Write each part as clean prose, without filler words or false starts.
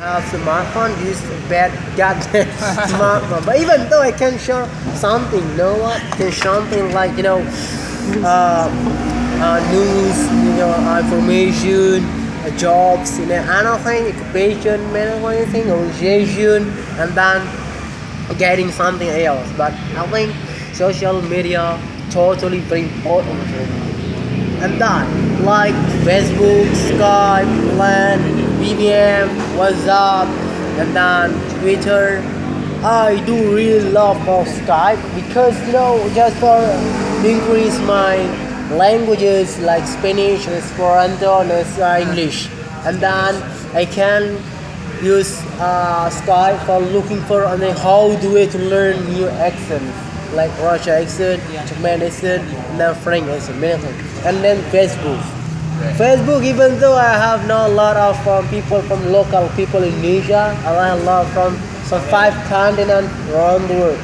Smartphone use bad gadget smartphone. But even though I can share something, you know what? Can something like news, information, jobs, anything, occupation, anything, organization, and then getting something else. But I think social media totally very important for me. And that, like Facebook, Skype, LAN, BBM, WhatsApp, and then Twitter. I do really love for Skype because just for increase my languages like Spanish, Esperanto, and English, and then I can use Skype for looking for how do I to learn new accents like Russia accent, German accent, and then French accent, many things. And then Facebook. Facebook, even though I have not a lot of people from local people in Asia, I have a lot from some 5 continents around the world.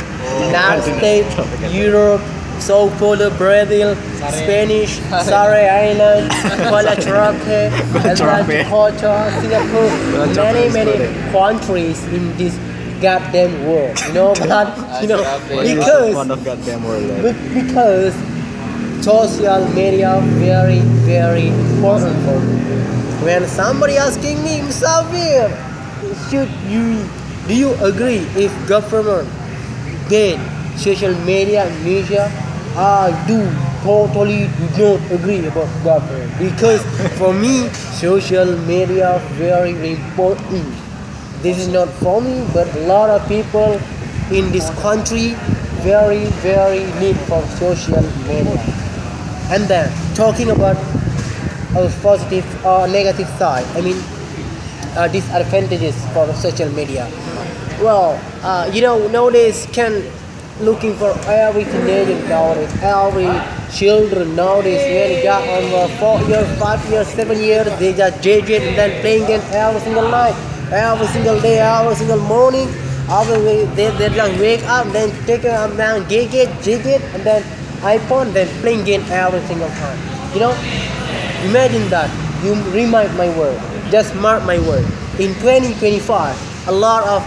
United States, Europe, Sao Paulo, Brazil, Spanish, Surrey Island, Kuala Lumpur, and then Jakarta, Singapore, many countries in this goddamn world. Because One of goddamn world. because social media very important for me. When somebody asking me, Musafir, do you agree if government ban social media in Indonesia? I totally do not agree about government because for me social media very important. This is not for me, but a lot of people in this country very need for social media. And then talking about a positive or negative side, disadvantages for social media. Well, nowadays can looking for every teenager nowadays, every children nowadays when they got on 4 years, 5 years, 7 years, they just gadget and then playing game every single night, every single day, every single morning. After they just wake up, then take a down gadget, and then iPhone, then playing game every single time. Imagine that. You remind my word. Just mark my word. In 2025, a lot of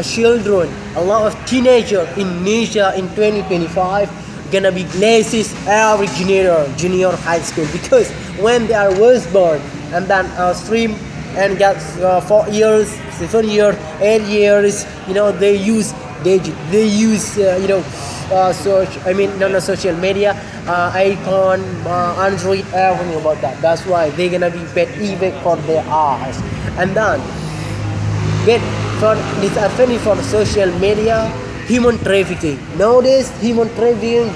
children, a lot of teenagers in Indonesia in 2025 gonna be glasses every junior high school because when they was born and then stream and got 4 years, 7 years, 8 years, they use digit, they use social media, icon, Android, everything about that. That's why they're gonna be bad even for their eyes. And then for disadvantage for social media, human trafficking. Nowadays, human trafficking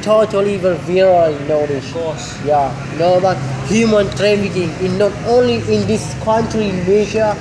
totally viral nowadays. Of course. Yeah, that human trafficking in not only in this country, Indonesia,